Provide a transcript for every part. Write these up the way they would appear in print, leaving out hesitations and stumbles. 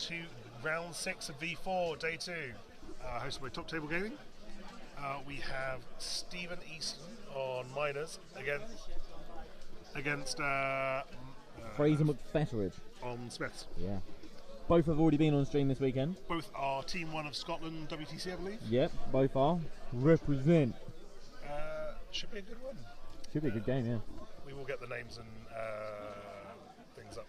to round 6 of V4, day 2, hosted by Top Table Gaming. We have Stephen Easton on minors against Fraser McFetteridge on Smiths. Yeah. Both have already been on stream this weekend. Both are Team 1 of Scotland WTC, I believe. Yep, both are. Represent. Should be a good one. Should be a good game, yeah. We will get the names and things up.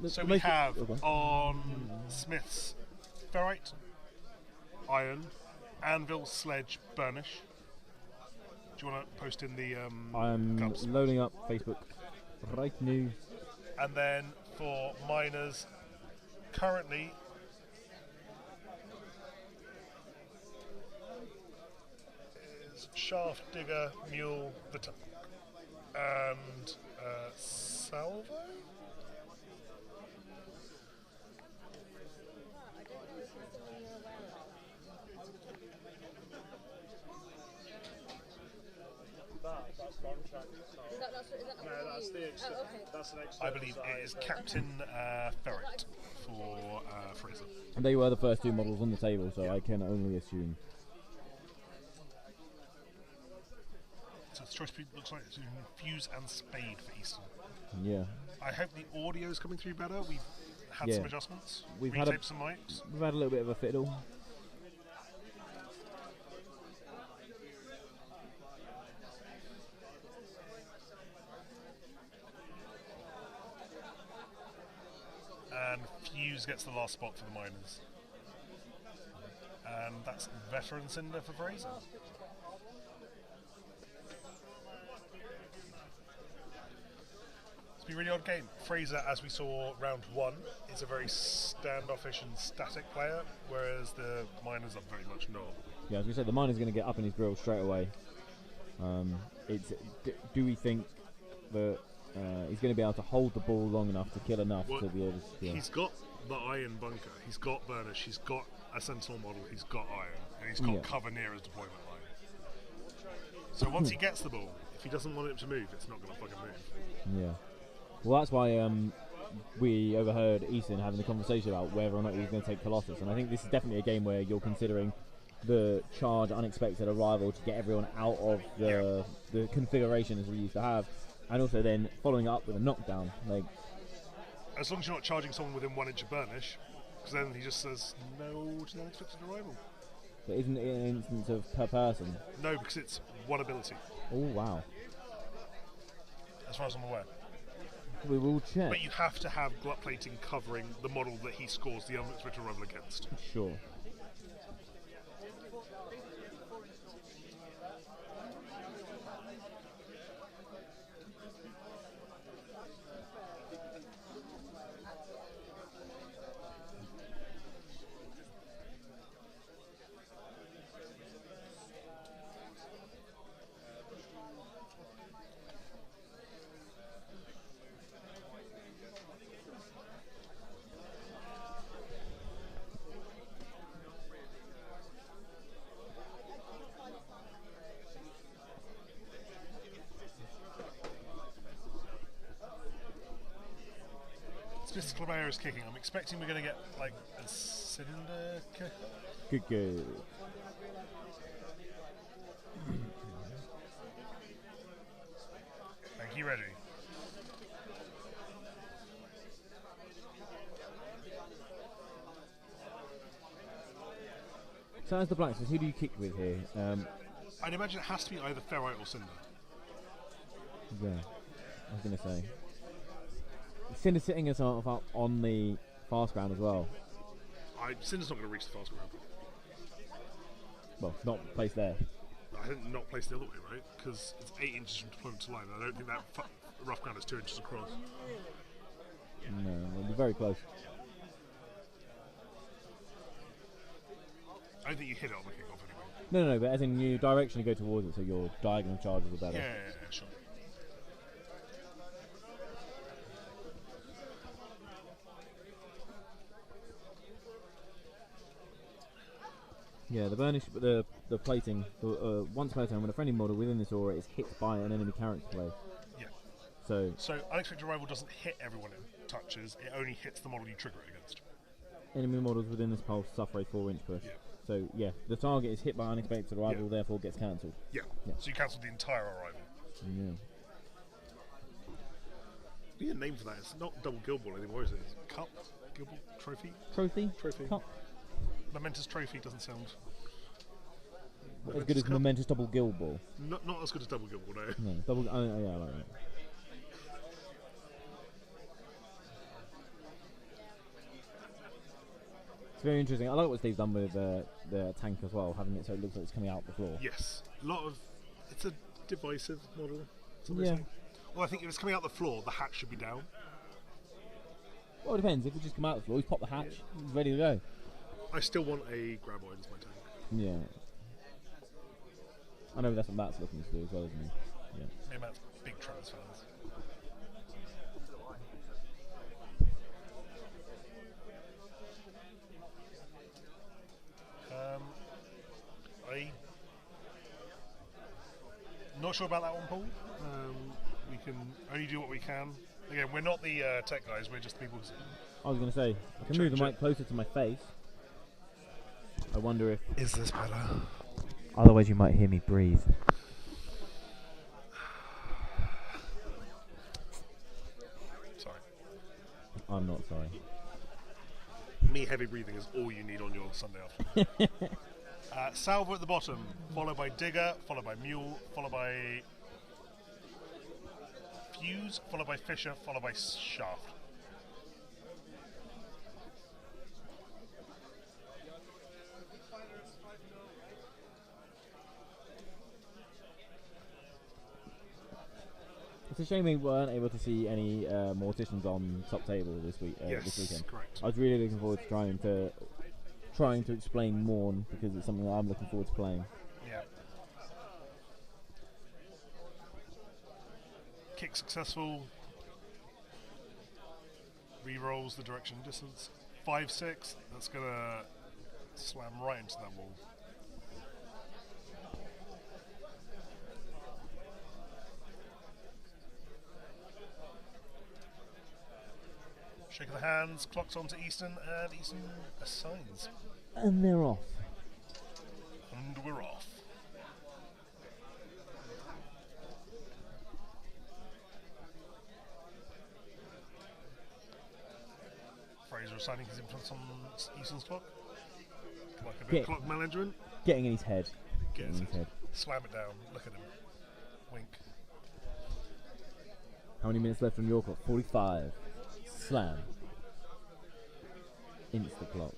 So we have on Smiths ferrite, iron, anvil, sledge, burnish. Do you want to post in the I'm cups? loading up Facebook right now. And then for miners, currently is shaft, digger, mule, the and salvo. I believe it is Captain Ferret for Fraser. And they were the first two models on the table, so I can only assume. So the choice looks like it's Fuse and Spade for Easton. Yeah. I hope the audio is coming through better. We've had some adjustments. We've had some mics. We've had a little bit of a fiddle. And Fuse gets the last spot for the miners. And that's Veteran Cinder for Fraser. It's been a really odd game. Fraser, as we saw round 1, is a very standoffish and static player, whereas the miners are very much not. Yeah, as we said, the miner's going to get up in his grill straight away. Do we think that he's going to be able to hold the ball long enough to kill enough to be able to steal? He's got the iron bunker, he's got burnish, he's got a sentinel model, he's got iron, and he's got cover near his deployment line. So once he gets the ball, if he doesn't want it to move, it's not going to fucking move. Yeah. Well, that's why we overheard Easton having the conversation about whether or not he was going to take Colossus, and I think this is definitely a game where you're considering the charge unexpected arrival to get everyone out of the configuration as we used to have, and also then following up with a knockdown. Like, as long as you're not charging someone within 1 inch of burnish, because then he just says no to the unexpected arrival. But isn't it an instance of per person? No, because it's one ability. Oh wow! As far as I'm aware. We will check. But you have to have glut plating covering the model that he scores the unexpected arrival against. Sure. Smith's Clabert is kicking. I'm expecting we're going to get like a cylinder kick. Good. Thank you, ready. So as the Blacksmiths, who do you kick with here? I'd imagine it has to be either ferrite or cinder. Yeah, I was going to say. Cinder's sitting us up on the fast ground as well. Cinder's not going to reach the fast ground. Well, not placed there. I think not placed the other way, right? Because it's 8 inches from deployment to line. I don't think that rough ground is 2 inches across. No, we'll be very close. I don't think you hit it on the kickoff anyway. No, but as in you directionally go towards it, so your diagonal charges are better. Yeah, sure. Yeah, the burnish, the plating, once per turn when a friendly model within this aura is hit by an enemy character play. Yeah. So Unexpected Arrival doesn't hit everyone it touches, it only hits the model you trigger it against. enemy models within this pulse suffer a 4-inch push. Yeah. So yeah, the target is hit by Unexpected Arrival, therefore gets cancelled. Yeah. So you cancel the entire Arrival. Yeah. We need a name for that. It's not double Guild Ball anymore, is it? It's Cup? Guild Ball? Trophy? Trophy? Cup? Momentous Trophy doesn't sound... Not as good as Momentous Double Guild Ball. Not as good as double Guild Ball, no. No, double. Oh, yeah, I like that. It's very interesting. I like what Steve's done with the tank as well, having it so it looks like it's coming out the floor. Yes. It's a divisive model. Yeah. Well, I think if it's coming out the floor, the hatch should be down. Well, it depends. If it just come out the floor, he's popped the hatch, he's ready to go. I still want a Graboid as my tank. Yeah. I know that's what Matt's looking to do as well, isn't he? Yeah. Yeah, Matt's big Trans fans. I'm not sure about that one, Paul. We can only do what we can. Again, we're not the tech guys, we're just people. I was going to say, I can move the mic closer to my face. I wonder if... Is this better? Otherwise you might hear me breathe. Sorry. I'm not sorry. Me heavy breathing is all you need on your Sunday afternoon. Salvo at the bottom, followed by Digger, followed by Mule, followed by Fuse, followed by Fisher, followed by Shaft. It's a shame we weren't able to see any Morticians on top table this week. This weekend. Correct. I was really looking forward to trying to explain Morn because it's something that I'm looking forward to playing. Yeah. Kick successful. Rerolls the direction and distance. 5-6. That's gonna slam right into that wall. Shake of the hands, clocks onto Easton, and Easton assigns. And they're off. And we're off. Fraser assigning his influence on Easton's clock. Like a bit of clock management. Getting in his head. Getting in his head. Slam it down. Look at him. Wink. How many minutes left on your clock? 45. Slam. Insta clock.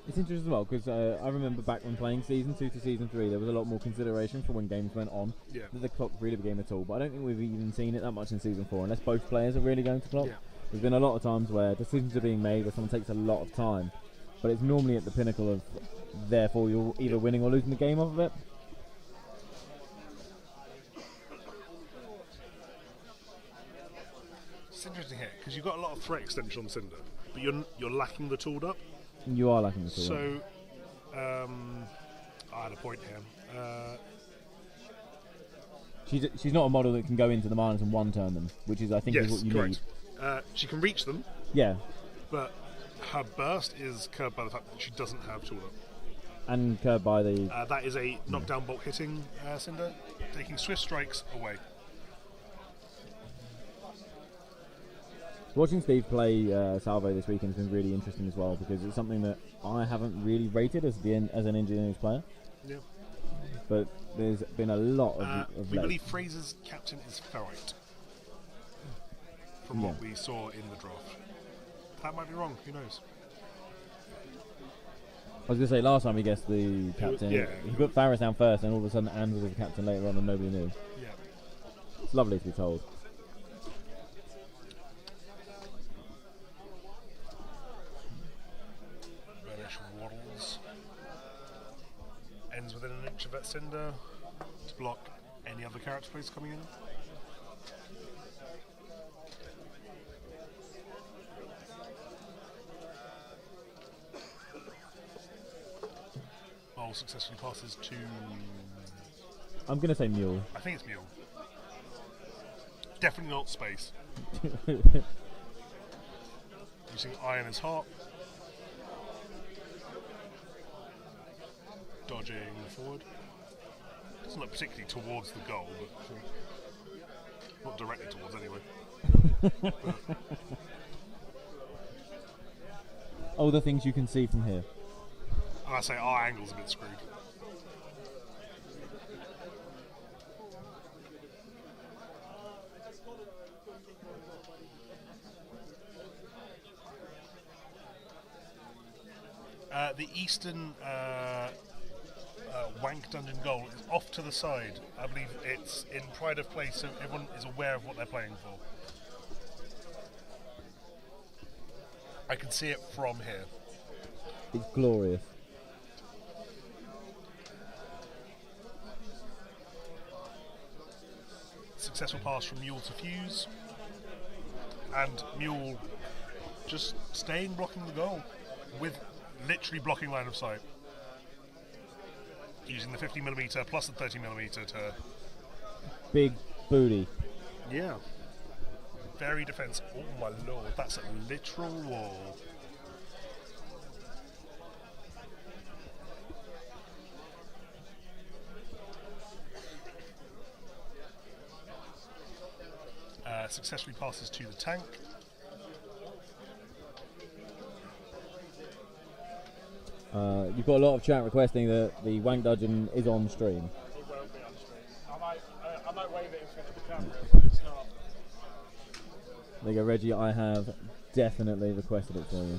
It's interesting as well because I remember back when playing Season 2 to Season 3 there was a lot more consideration for when games went on that the clock really became a tool, but I don't think we've even seen it that much in Season 4 unless both players are really going to clock. There's been a lot of times where decisions are being made where someone takes a lot of time, but it's normally at the pinnacle of therefore you're either winning or losing the game off of it. It's interesting here because you've got a lot of threat extension on Cinder, but you're lacking the tooled up. You are lacking the tool. So, I had a point here. She's not a model that can go into the miners and one-turn them, which is I think is what you need. She can reach them. Yeah. But her burst is curbed by the fact that she doesn't have tool up. And curbed by the... that is a knockdown bolt hitting Cinder, taking swift strikes away. Watching Steve play Salvo this weekend has been really interesting as well because it's something that I haven't really rated as an engineering player. Yeah. But there's been a lot of we believe Fraser's captain is Ferrite. From what we saw in the draft. That might be wrong, who knows? I was going to say, last time we guessed the captain, he put Faris down first and all of a sudden Anne was the captain later on and nobody knew. Yeah. It's lovely to be told. Waddles. Ends within an inch of that Cinder to block any other character plays coming in. Ball successfully passes to... I'm going to say Mule. I think it's Mule. Definitely not space. Using iron as hot. Dodging forward. Doesn't look particularly towards the goal, but not directly towards anyway. All the things you can see from here. And I say our angle's a bit screwed. The eastern wank dungeon goal is off to the side. I believe it's in pride of place, so everyone is aware of what they're playing for. I can see it from here. It's glorious. Successful pass from Mule to Fuse. And Mule just staying blocking the goal with literally blocking line of sight. Using the 50mm plus the 30mm to... Big booty. Yeah. Very defensive. Oh my lord, that's a literal wall. Successfully passes to the tank. You've got a lot of chat requesting that the wank dungeon is on stream. It won't be on stream. I might wave it in front of the camera, but it's not. There you go, Reggie. I have definitely requested it for you.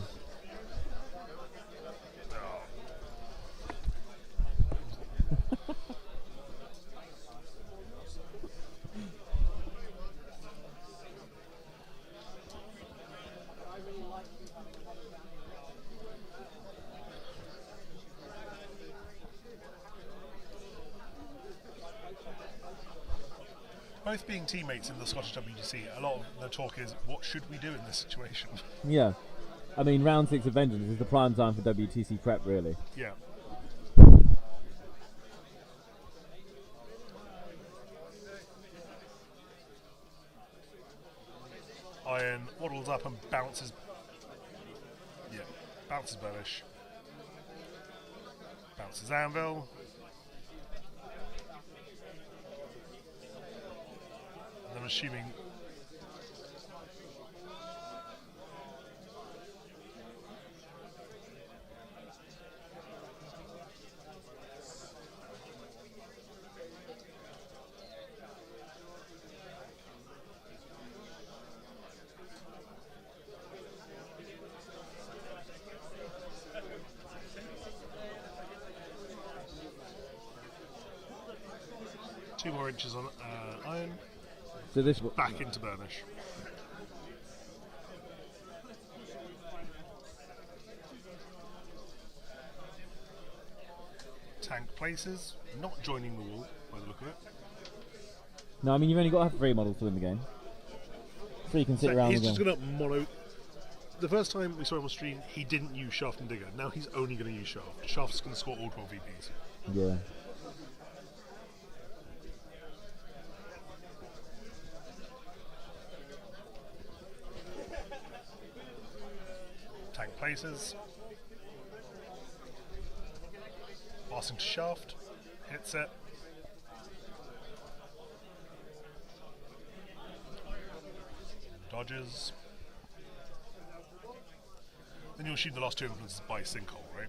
Both being teammates in the Scottish WTC, a lot of the talk is, what should we do in this situation? Yeah. I mean, round 6 of Vengeance is the prime time for WTC prep, really. Yeah. Iron waddles up and bounces. Yeah, bounces Burnish. Bounces Anvil. And I'm assuming. Two more inches on iron. So this Back into Burnish. Tank places, not joining the wall by the look of it. No, I mean, you've only got to have 3 models to win the game. So you can sit around He's the just game. going to mono. The first time we saw him on stream, he didn't use Shaft and Digger. Now he's only going to use Shaft. Shaft's going to score all 12 VPs. Yeah. Tank places. Passing to Shaft. Hits it. Dodges. Then you'll shoot the last 2 influences by Sinkhole, right?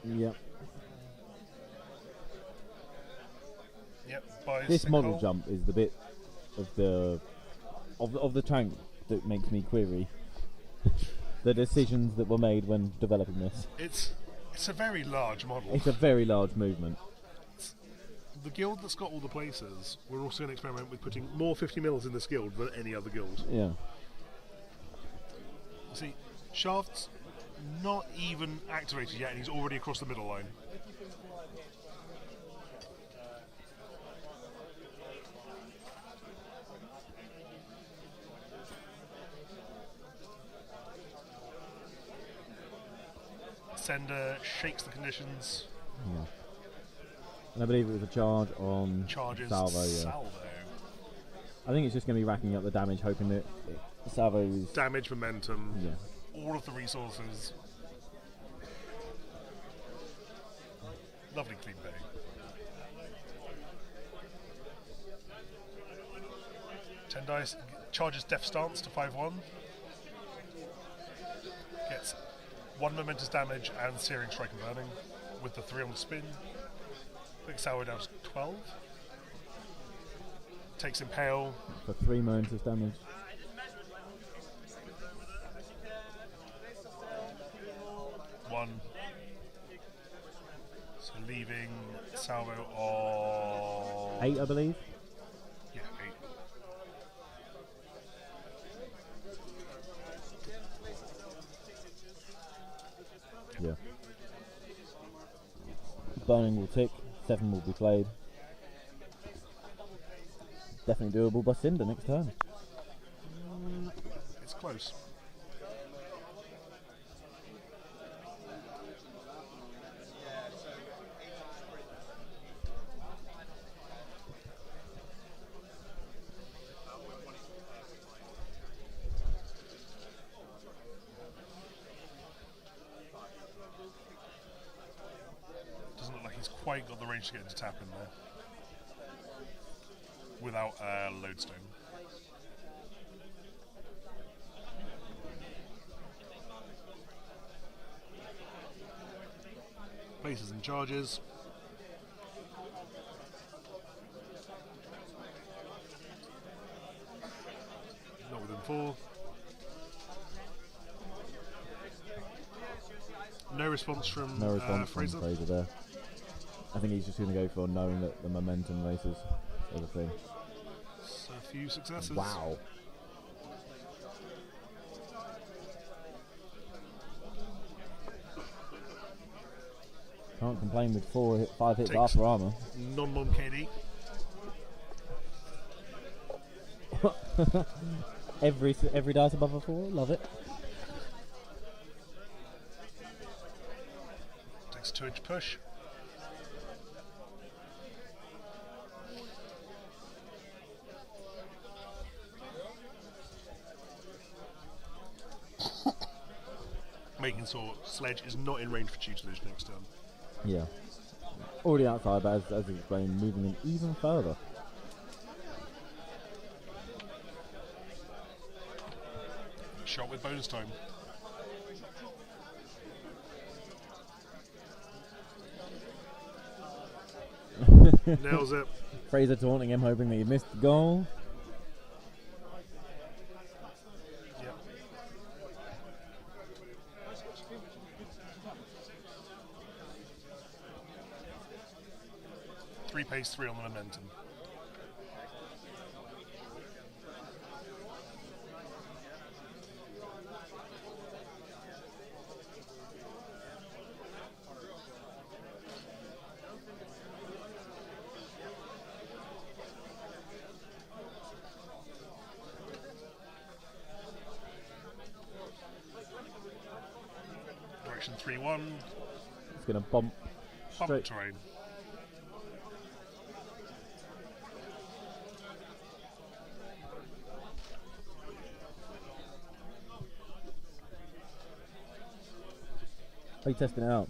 Yep. Yep, by This Sinkhole. model jump is the bit of the tank that makes me query the decisions that were made when developing this. It's a very large model. It's a very large movement. The guild that's got all the places, we're also going to experiment with putting more 50mm in this guild than any other guild. Yeah. See, Shaft's not even activated yet and he's already across the middle line. Sender shakes the conditions. Yeah. And I believe it was a charge on Charges Salvo. Yeah. Salvo. I think it's just going to be racking up the damage, hoping that Salvo's Damage, momentum, yeah. all of the resources. Lovely clean bay. Ten dice. Charges Death Stance to 5/1. Gets 1 momentous damage and Searing Strike and Burning with the 3 on the spin. Quick Salvo down to 12. Takes Impale. For 3 momentous damage. One. So leaving Salvo on 8, I believe. Yeah, 8. Yeah. Burning will tick. 7 will be played. Definitely doable by Cinder next turn. It's close. Doesn't look like he's quite got the range to get into tap in there without Lodestone. Places and charges. Not within 4. No response from, No response Fraser. from Fraser there. I think he's just going to go for knowing that the momentum races sort of thing. So a few successes. Wow. Can't complain with 5 hits Takes after armor. Non-mom KD. every dice above a 4, love it. Takes a 2-inch push. Making so Sledge is not in range for tutelage next turn. Yeah. Already outside, but as explained, moving him even further. Shot with bonus time. Nails it. Fraser taunting him, hoping that he missed the goal. Yep. Three pace, 3 on the momentum. Direction 3-1. It's going to bump Bump straight. terrain. Are you testing it out?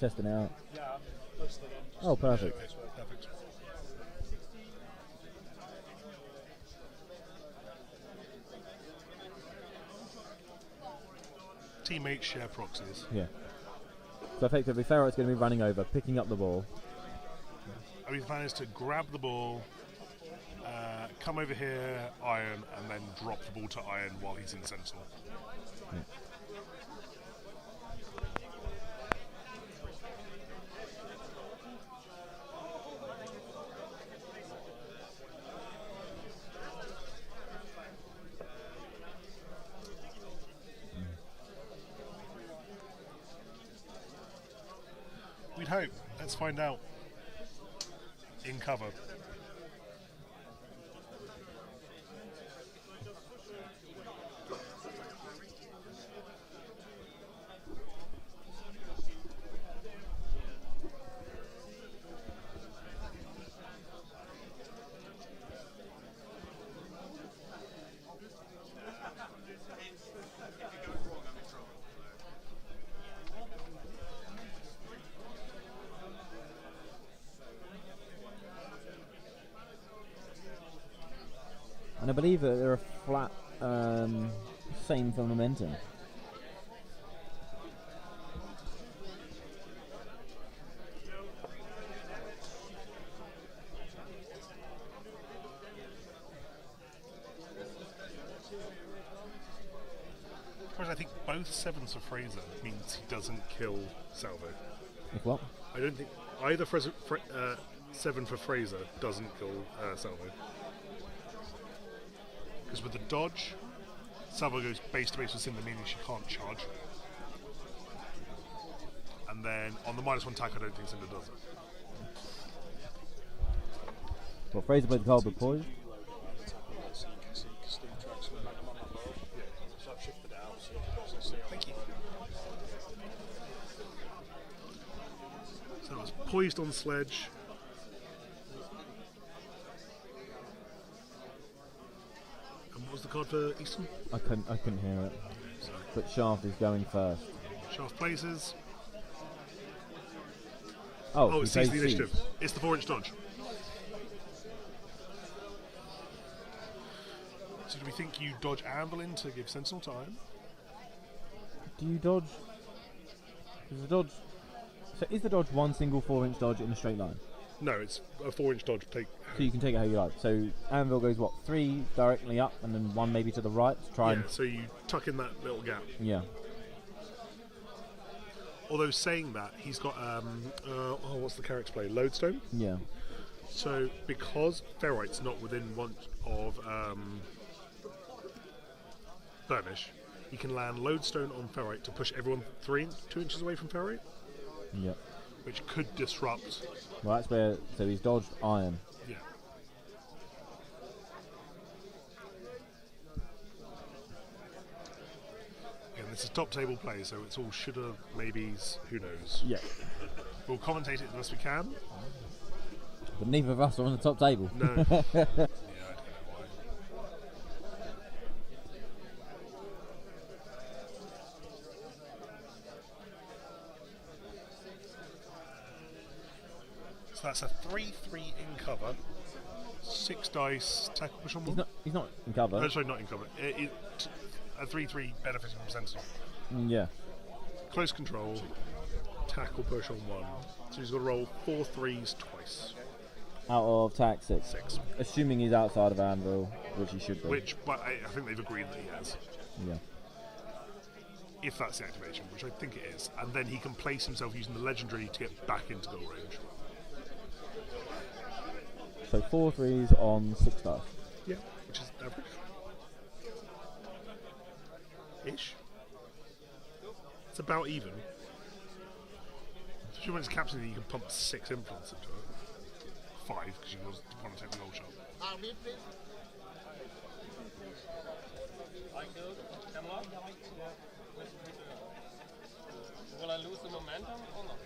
Testing it out. Yeah, I'm listening in. Oh, perfect. Okay, perfect. Teammates share proxies. Yeah. So effectively, Ferret's going to be running over, picking up the ball. I mean, the plan is to grab the ball, come over here, iron, and then drop the ball to iron while he's in Sentinel. Yeah. We'd hope. Let's find out. In cover. And I believe that they're a flat, same for momentum. Whereas I think both 7s for Fraser means he doesn't kill Salvo. If what? I don't think either 7 for Fraser doesn't kill Salvo. Because with the dodge, Salvo goes base to base with Cinder, meaning she can't charge. And then on the -1 attack, I don't think Cinder does it. Well, Fraser plays the card with poise. Thank you. So it was poised on sledge. And what was the card for Easton? I couldn't hear it. But Shaft is going first. Shaft places. Oh, It he sees plays the initiative. Siege. It's the 4-inch dodge. So do we think you dodge Anvil in to give Sentinel time? Do you dodge? Is the dodge? So is the dodge one single 4-inch dodge in a straight line? No, it's a 4-inch dodge. So you can take it how you like. So Anvil goes what, 3 directly up and then 1 maybe to the right to try Yeah, so you tuck in that little gap. Yeah. Although saying that, he's got what's the character play? Lodestone. Yeah. So because Ferrite's not within one of Burnish, he can land Lodestone on Ferrite to push everyone 2 inches away from Ferrite, Yeah. which could disrupt. Well, that's where. So he's dodged iron. Yeah. Again, this is top table play, so it's all shoulda, maybes, who knows. Yeah. We'll commentate it the best we can. But neither of us are on the top table. No. Yeah, I don't know why. So that's a 3/3 in cover, 6 dice, tackle push on one. He's not in cover. Oh, sorry, not in cover. A 3/3 benefiting from Sentinel. Yeah. Close control, tackle push on 1. So he's got to roll 4 3s twice. Out of tack 6. 6. Assuming he's outside of Anvil, which he should be. Which, but I think they've agreed that he has. Yeah. If that's the activation, which I think it is. And then he can place himself using the legendary to get back into goal range. So 4 3s on 6 dice. Yeah, which is average. Ish. It's about even. Especially when it's captain, you can pump 6 influence into it. 5, because you want to take the roll shot. Will I lose the momentum or not?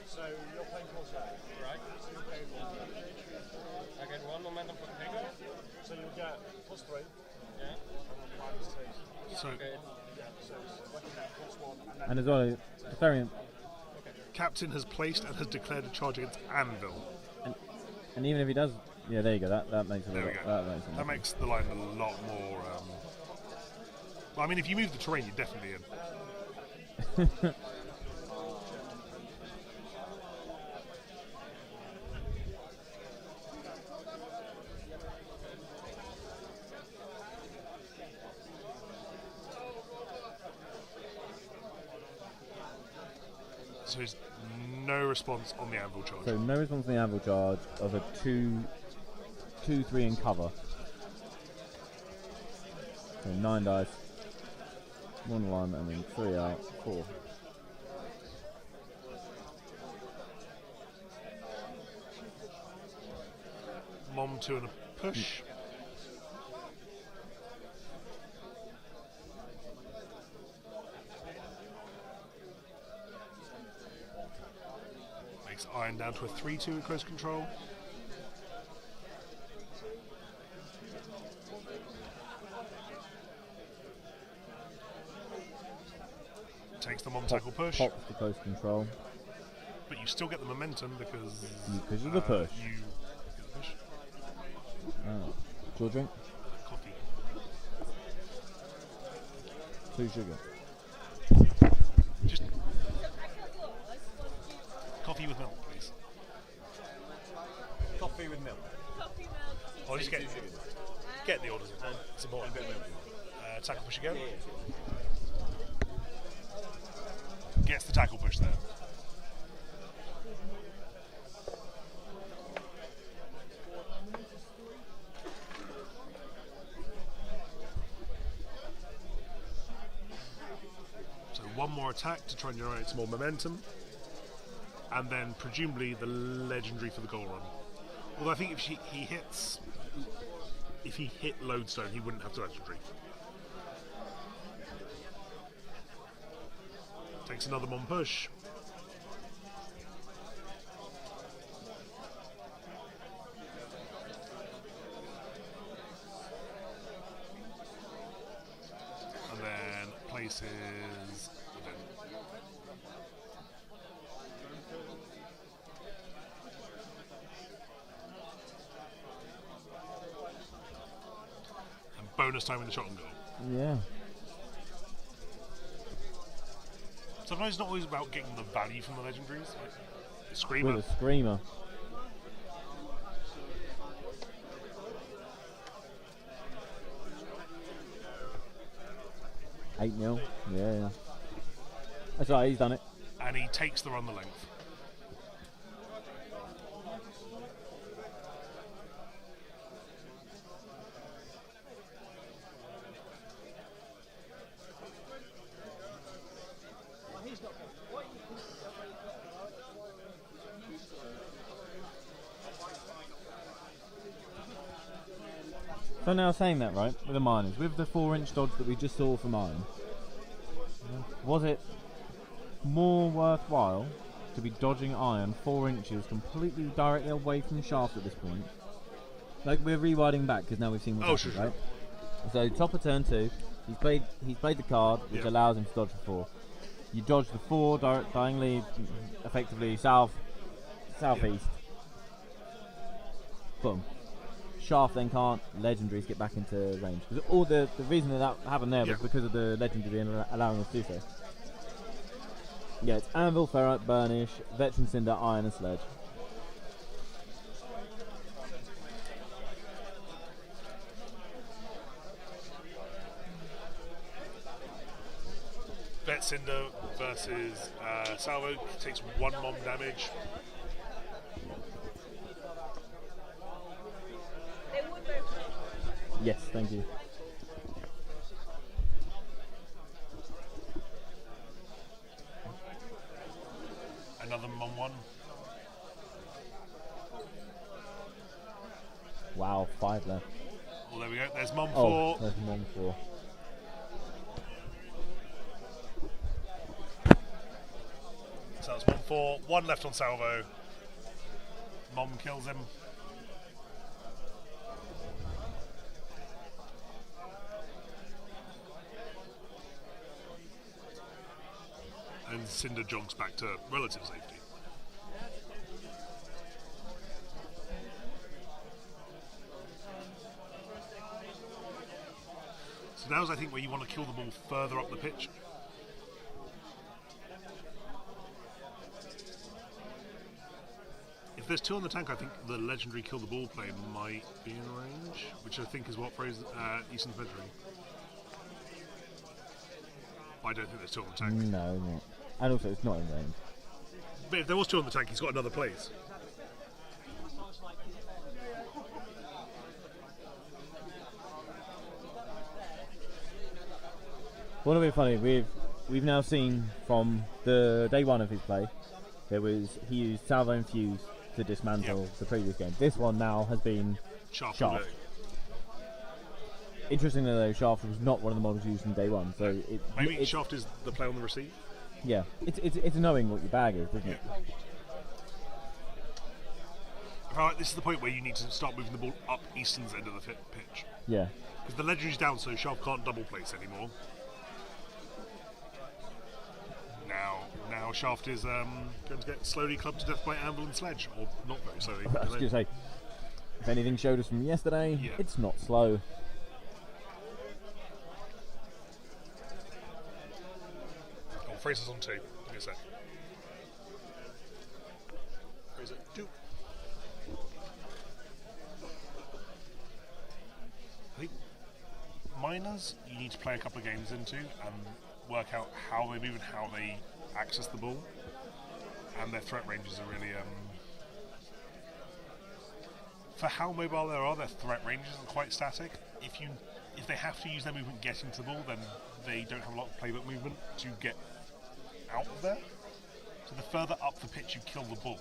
So you're playing Corsair, right? So you're playing I get 1 momentum for the picker. So you'll get +3. Yeah. And then -2. So, Yeah, so it's like you get +1 and then And as well, the variant. captain has placed and has declared a charge against Anvil. And even if he does. Yeah, there you go. That makes a There lot. we go. That makes the line a lot more. Well, I mean, if you move the terrain, you're definitely in. So there's no response on the Anvil charge. So no response to the Anvil charge of a 2/3 in cover. So 9 dice. 1 1 and then 3 out. 4. Mom 2 and a push. Makes Iron down to a 3/2 in close control. takes the Mom tackle push, Pops the close control. but you still get the momentum because of the push. You get the push. Your drink? Coffee. 2 sugar. Just coffee with milk, please. Coffee with milk. I'll just get the orders. It's important. Tackle push again. Gets the tackle push there. So one more attack to try and generate some more momentum, and then presumably the legendary for the goal run. Although I think if he hit Lodestone, he wouldn't have the legendary. Takes another Mom push. And then places. And bonus time in the shot and goal. Yeah. Sometimes it's not always about getting the value from the legendaries. Like the Screamer. With a Screamer. Eight 0. Yeah. That's right. He's done it. And he takes the run the length. So now saying that, right, with the miners, with the 4-inch dodge that we just saw from Iron, was it more worthwhile to be dodging Iron 4 inches completely directly away from the shaft at this point? Like, we're rewinding back because now we've seen what's happened, right? So top of turn 2, he's played the card, which allows him to dodge the 4. You dodge the 4 diagonally, effectively southeast. Boom. Shaft then can't legendaries get back into range. Because all the reason that happened there was because of the legendary allowing us to do so. Yeah, it's Anvil, Ferrite, Burnish, Veteran Cinder, Iron and Sledge. Vet Cinder versus Salvo takes 1 Mom damage. Yes, thank you. Another Mom 1. Wow, 5 left. Well, there we go. There's Mom 4. Oh, there's Mom 4. So that's Mom 4. 1 left on Salvo. Mom kills him. And Cinder jogs back to relative safety. So now's, I think, where you want to kill the ball further up the pitch. If there's 2 on the tank, I think the legendary kill the ball play might be in range, which I think is what Fraser, Easton's measuring. I don't think there's 2 on the tank. No, not. And also, it's not in range. But if there was 2 on the tank, he's got another place. What'll be funny, we've now seen from the day 1 of his play, he used Salvo and Fuse to dismantle the previous game. This one now has been Shaft. Interestingly though, Shaft was not one of the models used in day 1, so maybe Shaft is the play on the receive. Yeah, it's knowing what your bag is, isn't it? Right, this is the point where you need to start moving the ball up Easton's end of the pitch. Yeah. Because the legendary's down, so Shaft can't double place anymore. now Shaft is going to get slowly clubbed to death by Anvil and Sledge, or not very slowly. I was going to say, if anything showed us from yesterday, it's not slow. Oh, Fraser's on 2. Give me a sec. Fraser, 2. I think miners you need to play a couple of games into and work out how they move and how they access the ball, and their threat ranges are really for how mobile they are, their threat ranges are quite static. If they have to use their movement getting to the ball, then they don't have a lot of playbook movement to get out of there. So the further up the pitch you kill the ball,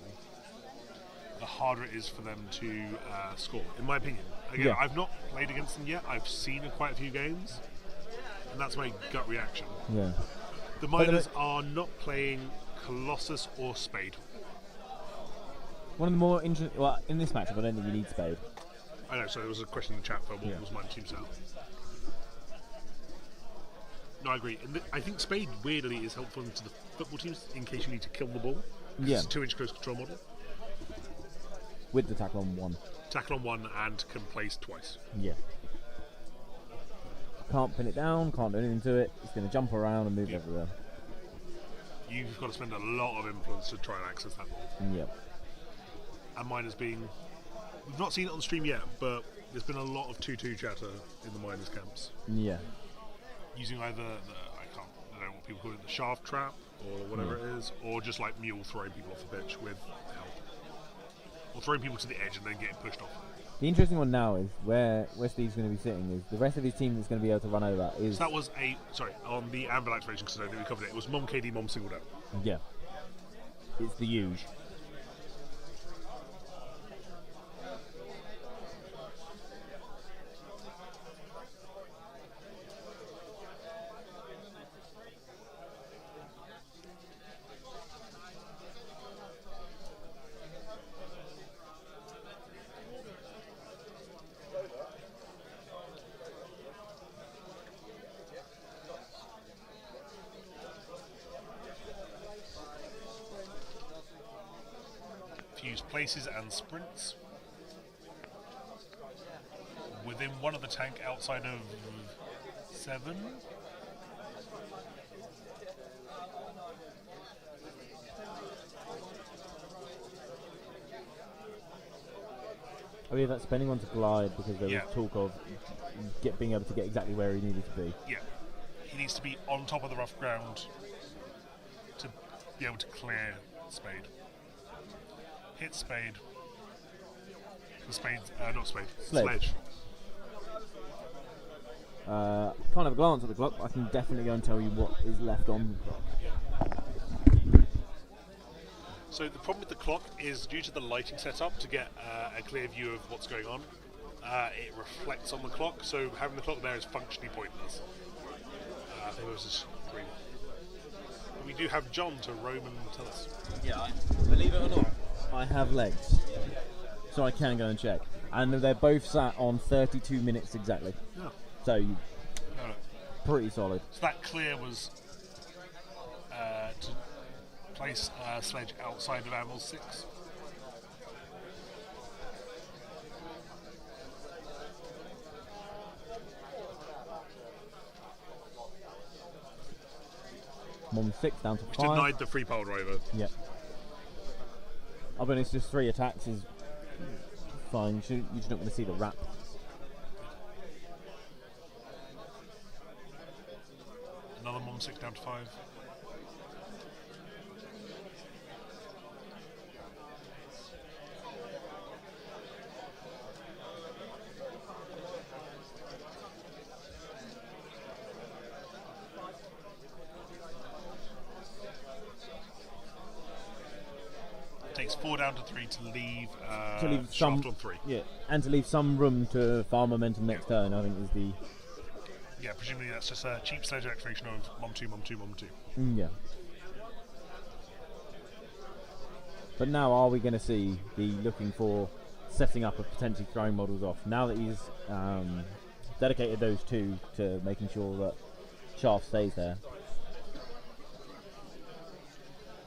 the harder it is for them to score, in my opinion. Again, I've not played against them yet. I've seen quite a few games, and that's my gut reaction. Yeah. The miners are not playing Colossus or Spade. One of the more interesting... Well, in this matchup, I don't think you need Spade. I know, so there was a question in the chat for what was my team setup. No, I agree. I think Spade, weirdly, is helpful to the football teams in case you need to kill the ball. Yeah. It's a 2-inch close control model. With the tackle on 1. Tackle on 1 and can place twice. Yeah. Can't pin it down, can't do anything to it. It's going to jump around and move everywhere. You've got to spend a lot of influence to try and access that ball. Yeah. And miners being... We've not seen it on stream yet, but there's been a lot of 2-2 chatter in the miners camps. Yeah. Using either I don't know what people call it, the shaft trap, or whatever it is, or just like mule throwing people off the pitch with help. Or throwing people to the edge and then getting pushed off. The interesting one now is where Steve's going to be sitting is the rest of his team that's going to be able to run over is... So that was on the Anvil activation, because I don't think we covered it. It was Mom KD, Mom singled out. Yeah. It's the huge. Fuse places and sprints within one of the tank outside of 7. I believe that's spending one to glide because there was talk of being able to get exactly where he needed to be. Yeah, he needs to be on top of the rough ground to be able to clear Spade. Hit Spade. Not Spade. Sledge. Can't have a glance at the clock, but I can definitely go and tell you what is left on the clock. So the problem with the clock is due to the lighting setup to get a clear view of what's going on. It reflects on the clock, so having the clock there is functionally pointless. I think it was just green. But we do have John to roam and tell us. Yeah, believe it or not, I have legs, so I can go and check. And they're both sat on 32 minutes exactly. Yeah. So, No. pretty solid. So that clear was to place Sledge outside of Anvil 6. Mom 6 down to 5. Denied the free pile driver. Yeah. I mean, it's just 3 attacks is fine. You're just not going to see the wrap. Another Mom 6 down to 5. Takes 4 down to 3 to leave, Shaft on 3. Yeah, and to leave some room to farm momentum next turn, I think is the... Yeah, presumably that's just a cheap Sledge activation of Mom 2, Mom 2, Mom 2. Yeah. But now are we going to see the looking for setting up of potentially throwing models off? Now that he's dedicated those 2 to making sure that Shaft stays there.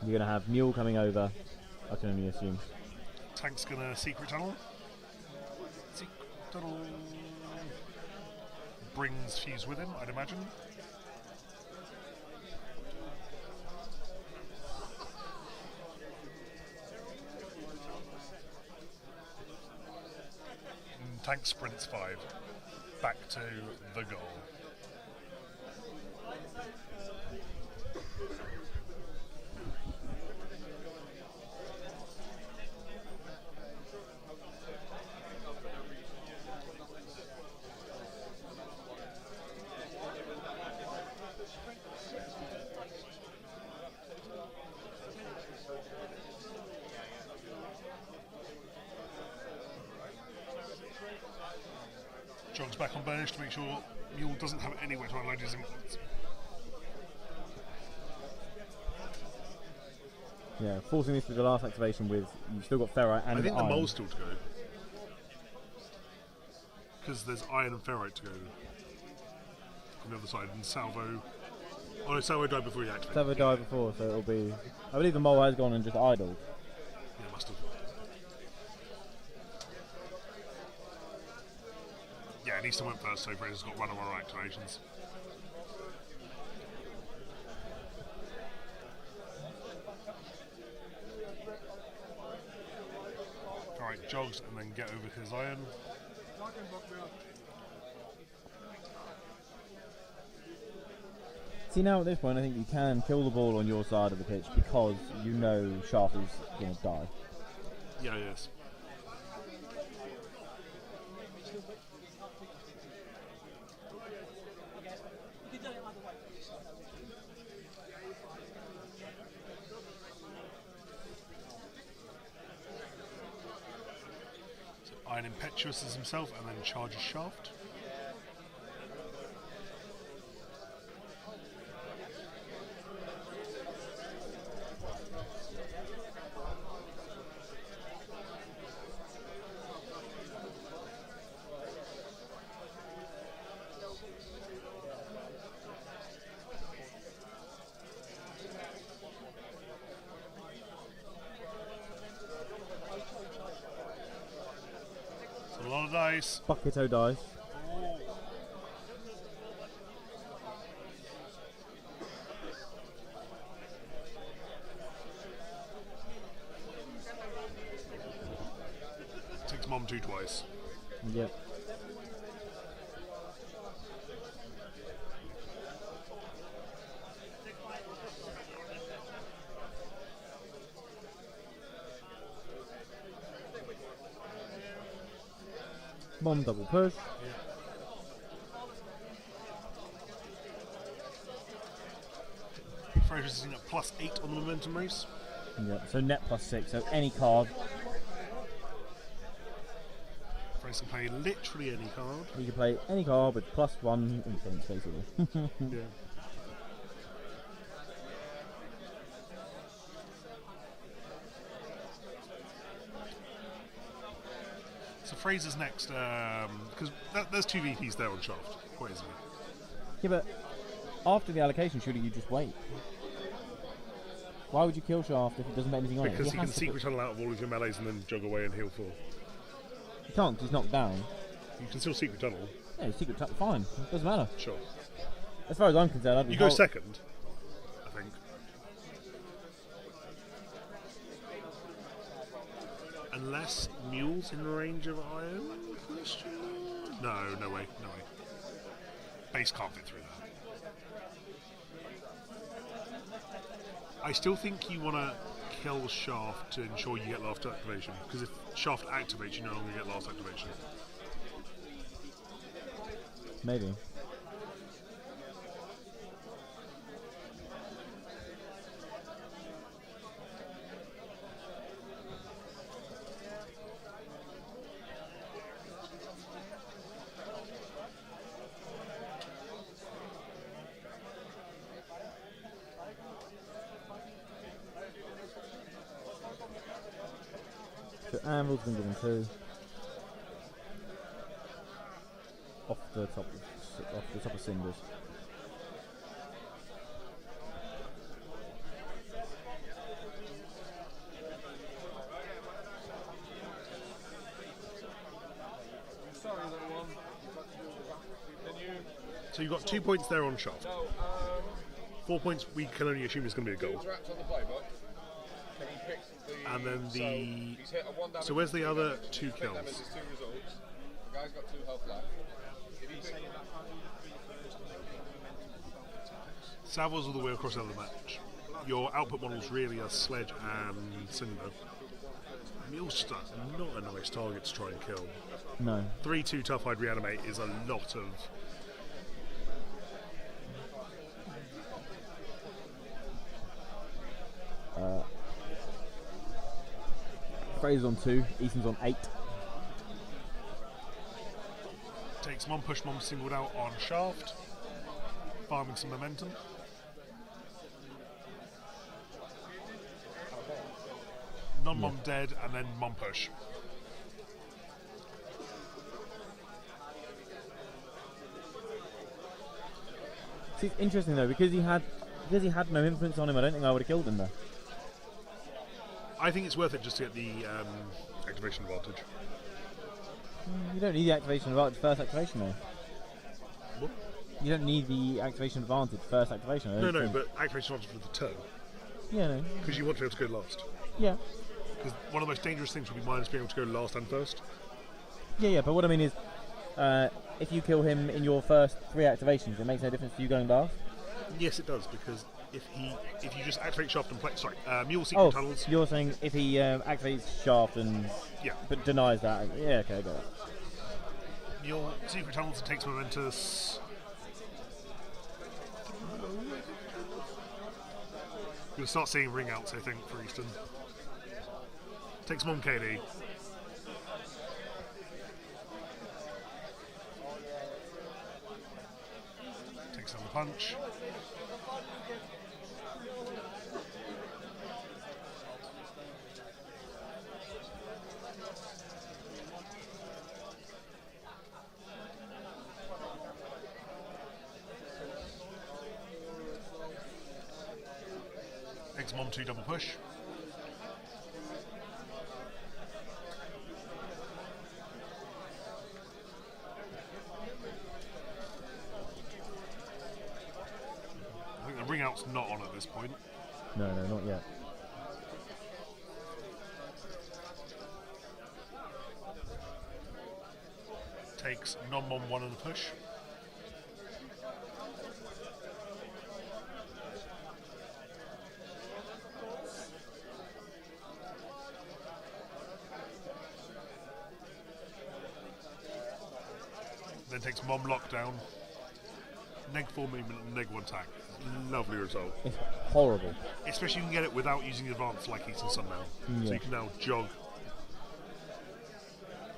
You're going to have Mule coming over, I can only assume. Tank's gonna secret tunnel. Secret tunnel brings Fuse with him, I'd imagine. And Tank sprints 5 back to the goal. Jogs back on Burnish to make sure Mule doesn't have anywhere to unload his influence. Yeah, forcing this to the last activation with, you've still got Ferrite and I think Iron. the mole's still to go. Because there's Iron and Ferrite to go on the other side, and Salvo... Oh no, Salvo died before he activated. Salvo died before, so it'll be... I believe the mole has gone and just idled. Yeah, must have. Yeah, Easton went first, so Fraser's got run on our activations. Alright, Jogs and then get over his Iron. See, now at this point I think you can kill the ball on your side of the pitch because you know Shaft is going to die. Yeah, yes. So Iron Impetuous as himself and then charges Shaft. A lot of dice. Bucket o' dice. Takes Mom 2 twice. Yep. Mom double push. Fraser's sitting at +8 on the momentum race. Yep. So net +6. So any card. Fraser can play literally any card. You can play any card with +1 influence, basically. Yeah. So Fraser's next, because there's 2 VPs there on Shaft, quite easily. Yeah, but after the allocation, surely you just wait. Why would you kill Shaft if it doesn't make anything on it? Because he can secret tunnel out of all of your melees and then jog away and heal 4. You can't because he's knocked down. You can still secret tunnel. Yeah, secret tunnel, fine. Doesn't matter. Sure. As far as I'm concerned, I'd You go second, I think. Unless Mule's in range of Iron? Question? No, no way, no way. Base can't fit through that. I still think you want to kill Shaft to ensure you get last activation, because if Shaft activates, you no longer get last activation. Maybe. So Anvil's been given 2. Off the top of Cinders. So you've got 2 points there on shaft. 4 points we can only assume is going to be a goal. Interact on the playbook. Can he pick the... And then So, he's hit a 1 damage. So where's the other 2 Pick them as kills? his 2 results. The guy's got 2 health left. If he picks... Salvos all the way across the other match. Your output models really are Sledge and Cinder. Mulestar's not a nice target to try and kill. No. 3-2 Tough Hide Reanimate is a lot of... Fraser's on 2, Easton's on 8. Takes Mom Push Mom singled out on shaft. Farming some momentum. Non-Mom dead, and then Mom Push. See, it's interesting though, because he had no influence on him, I don't think I would have killed him there. I think it's worth it just to get the activation advantage. You don't need the activation advantage first activation though. What? You don't need the activation advantage first activation. I No, don't no, think. but activation advantage for the turn. Yeah, no. Because you want to be able to go last. Yeah. Because one of the most dangerous things would be minus being able to go last and first. Yeah, but what I mean is, if you kill him in your first 3 activations, it makes no difference to you going last. Yes, it does, because if you just activate shaft and play, Mule Secret Tunnels. You're saying if he activates shaft and but denies that, yeah, okay, I got it. Mule Secret Tunnels and takes Momentous. You'll start seeing ring outs, I think, for Easton. Takes Mom KD. Takes another punch. Takes Mom 2 double push. I think the ring out's not on at this point. No, not yet. Takes non-Mom 1 and a push. Then takes Mom lockdown. Neg 4 movement and neg 1 attack. Lovely result. It's horrible. Especially you can get it without using the advance like Eaton Sun now. Yeah. So you can now jog.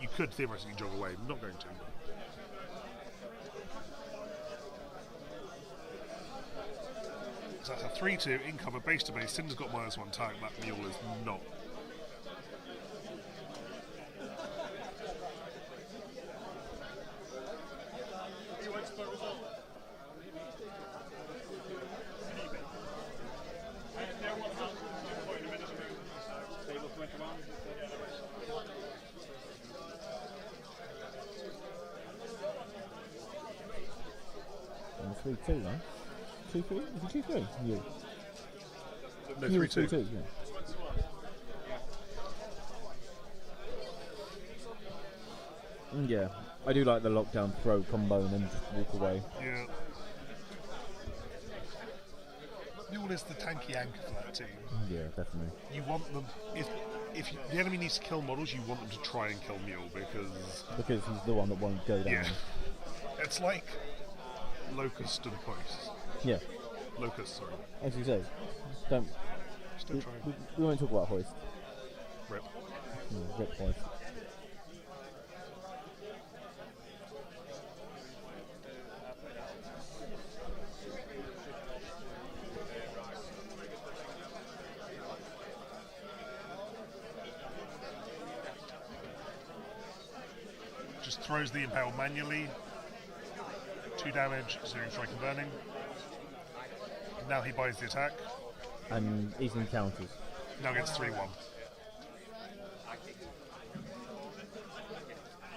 You could theoretically jog away, I'm not going to. So that's a 3-2 in cover base to base. Cinder's got -1 attack, that Mule is not. And 3-2, right? 2-3? Is it 2-3? Yeah. No, Yeah, 3-2. 3-2, yeah. Yeah, I do like the lockdown throw combo and then just walk away. Yeah. Mule is the tanky anchor for that team. Yeah, definitely. You want them, if the enemy needs to kill models, you want them to try and kill Mule because he's the one that won't go down. yeah, it's like Locust and Post. Yeah. Locust, sorry. As you say, don't. Just don't try. We won't talk about hoist. Rip. Rip hoist. Just throws the impale manually. 2 damage, 0 strike and burning. Now he buys the attack. And Easton counters. Now gets 3-1.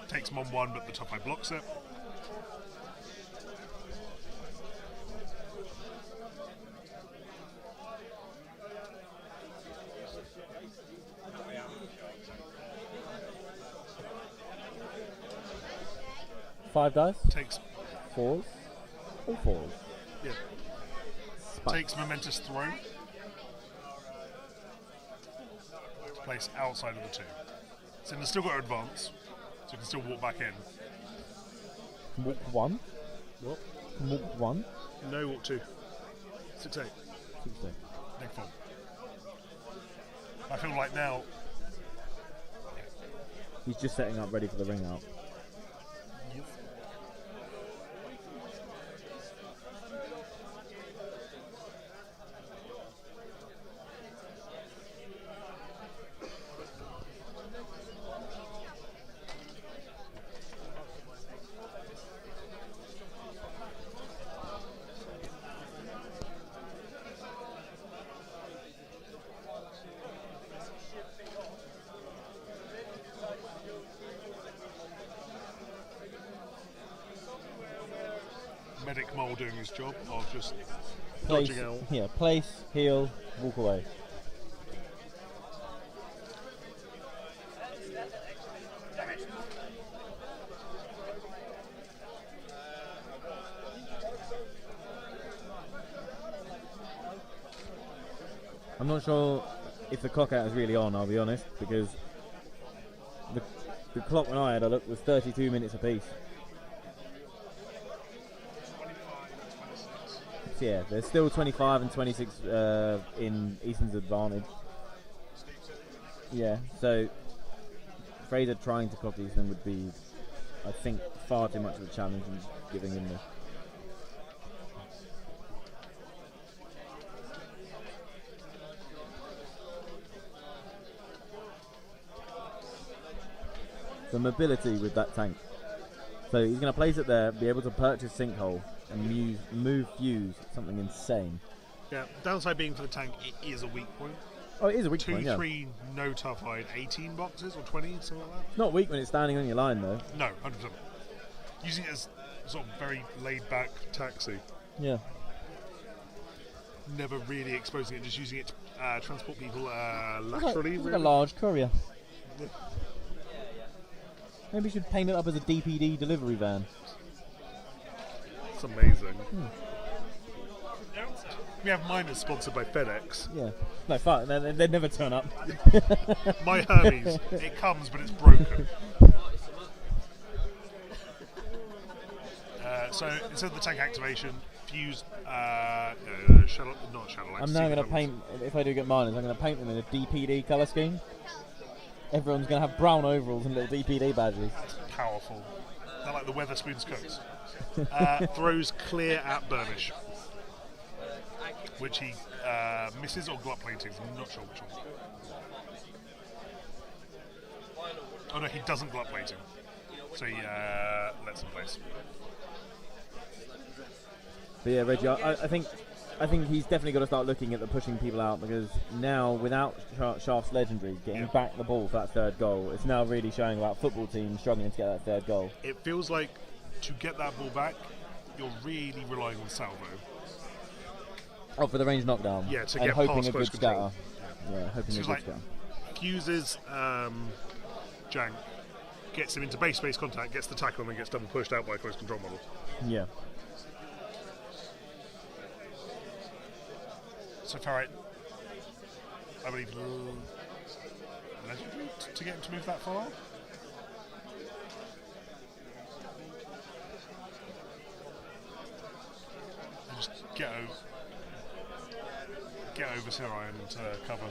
Takes Mom 1, but the top 5 blocks it. 5 dice. Takes 4s. All 4s. yeah. Spikes. Takes momentous throw. To place outside of the 2. So they've still got to advance, so you can still walk back in. Walk 1. What? Walk 1. No, walk 2. 6-8. 6 Big 4. I feel like now. He's just setting up ready for the ring out. Medic Mole doing his job of just Place, dodging out. yeah, place, heal, walk away. I'm not sure if the clock out is really on, I'll be honest, because the clock when I had a look was 32 minutes apiece. So yeah, there's still 25 and 26 in Easton's advantage. Yeah, so Fraser trying to clock Easton would be, I think, far too much of a challenge and giving him the mobility with that tank. So he's going to place it there, be able to purchase Sinkhole and move Fuse, something insane. Yeah, downside being for the tank, it is a weak point. Oh, it is a weak 2, point, yeah. 3, no tough hide, 18 boxes or 20, something like that. It's not weak when it's standing on your line, though. No, 100%. Using it as sort of very laid back taxi. Yeah. Never really exposing it, just using it to transport people It's laterally. like really. a large courier. Yeah. Maybe you should paint it up as a DPD delivery van. It's amazing. We have mine is sponsored by FedEx. Yeah. No, fuck, they'd never turn up. My Hermes, it comes but it's broken. So instead of the tank activation, Fuse, shadow, not shadow lights. I'm now going to secret paint, if I do get miners, I'm going to paint them in a DPD colour scheme. Everyone's going to have brown overalls and little DPD badges. That's powerful. They're like the Weatherspoons coats. Throws clear at Burnish, which he misses, or glut plating. I'm not sure which one. Oh no, he doesn't glut plating. So he lets him place. But yeah, Reggie, I think he's definitely got to start looking at the pushing people out, because now, without Shaft's legendary getting back the ball for that third goal, it's now really showing about football teams struggling to get that third goal. It feels like to get that ball back, you're really relying on salvo. Oh, for the range knockdown. Yeah, to and get hoping past a good close control. scatter. Yeah, hoping So a it's good like scatter. Fuses Jank, gets him into base-to-base contact, gets the tackle, and then gets double pushed out by a close control model. Yeah. So Farrett, I believe, legendary to get him to move that far. And just get over Sirai and cover.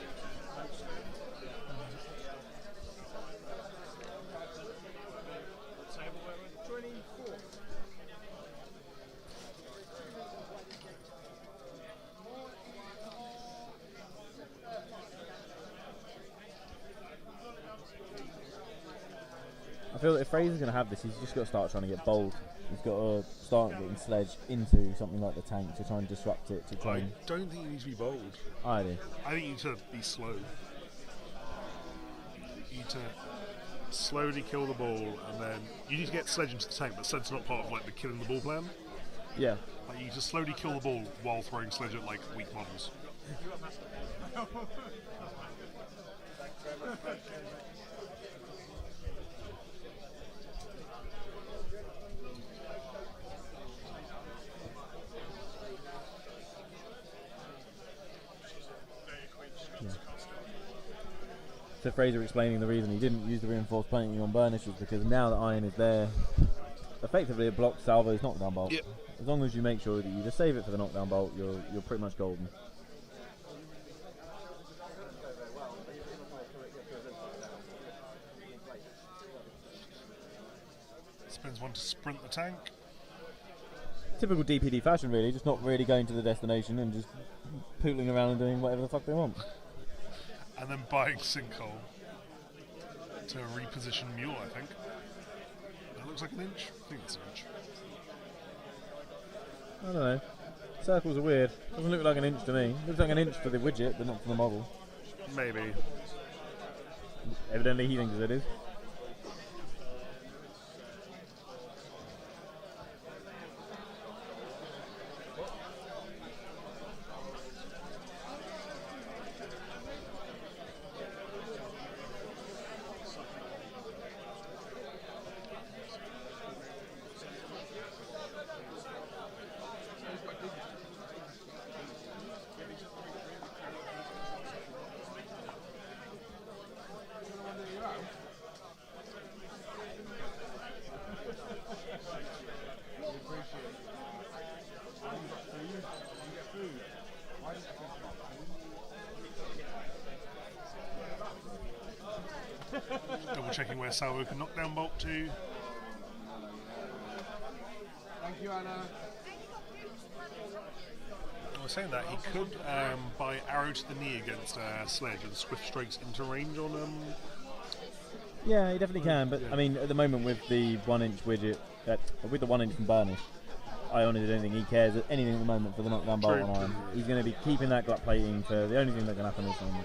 I feel that if Fraser's going to have this, he's just got to start trying to get bold. He's got to start getting Sledge into something like the tank to try and disrupt it. To try I and don't think you need to be bold. I do. I think you need to be slow. You need to slowly kill the ball, and then you need to get Sledge into the tank, but Sledge's not part of like the killing the ball plan. Yeah. Like, you need to slowly kill the ball while throwing Sledge at like weak models. to Fraser explaining the reason he didn't use the reinforced plating on Burnish was because now that iron is there, effectively it blocks Salvo's knockdown bolt. Yep. As long as you make sure that you just save it for the knockdown bolt, you're pretty much golden. Spins one to sprint the tank. Typical DPD fashion, really, just not really going to the destination and just pootling around and doing whatever the fuck they want. And then buying Sinkhole to reposition Mule, I think. That looks like an inch. I think it's an inch. I don't know. Circles are weird. Doesn't look like an inch to me. Looks like an inch to the widget, but not to the model. Maybe. Evidently he thinks it is. Double checking where Salvo can knock down Bolt to. Thank you, Anna. I was saying that he could buy Arrow to the knee against Sledge and Swift Strikes into range on Yeah, he definitely can, but Yeah. I mean, at the moment with the 1 inch widget, with the 1 inch from Burnish, I honestly don't think he cares anything at the moment for the knockdown bolt True. on iron. He's going to be keeping that glut plating for the only thing that can happen is on.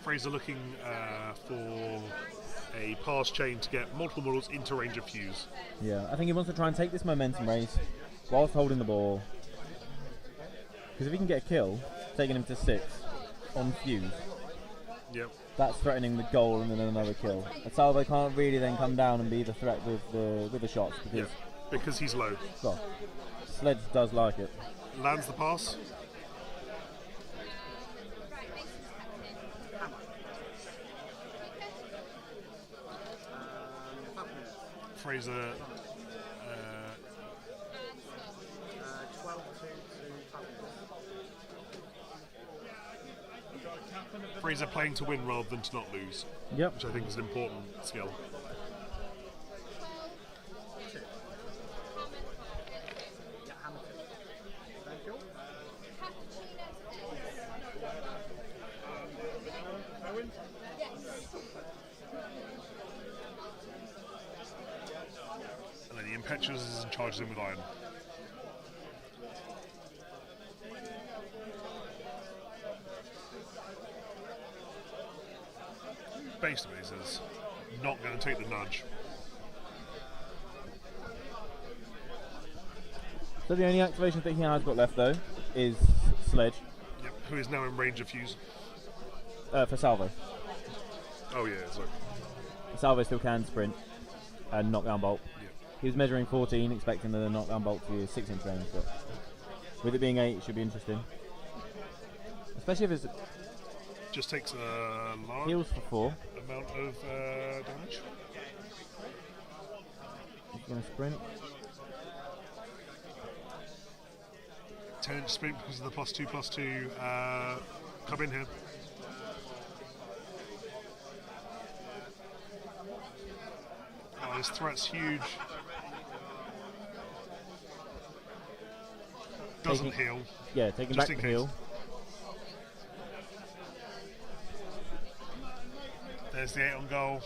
Fraser looking for a pass chain to get multiple models into range of Fuse. Yeah, I think he wants to try and take this momentum race whilst holding the ball. Because if he can get a kill, taking him to 6 on Fuse, Yep. that's threatening the goal and then another kill. And Salvo can't really then come down and be the threat with the shots because, Yep. Because he's low. well, Sledge does like it. Lands the pass. Fraser 12 to Fraser playing to win rather than to not lose, Yep. which I think is an important skill. Thank you. And then the Impetuous is and charges him with iron. Basically, he says, not going to take the nudge. So the only activations that he has got left though is Sledge Yep. Who is now in range of Fuse. for Salvo. Oh yeah, so Salvo still can sprint and knockdown bolt. yeah. He was measuring 14, expecting the knockdown bolt to be a 6 inch range, but with it being 8, it should be interesting. Especially if it's Just takes a large heals for 4. amount of damage. He's going to sprint. 10-inch sprint because of the +2/+2 come in here. Oh, his threat's huge. Doesn't Taking- heal. Yeah, taking Just back in the case. heal. There's the 8 on goal.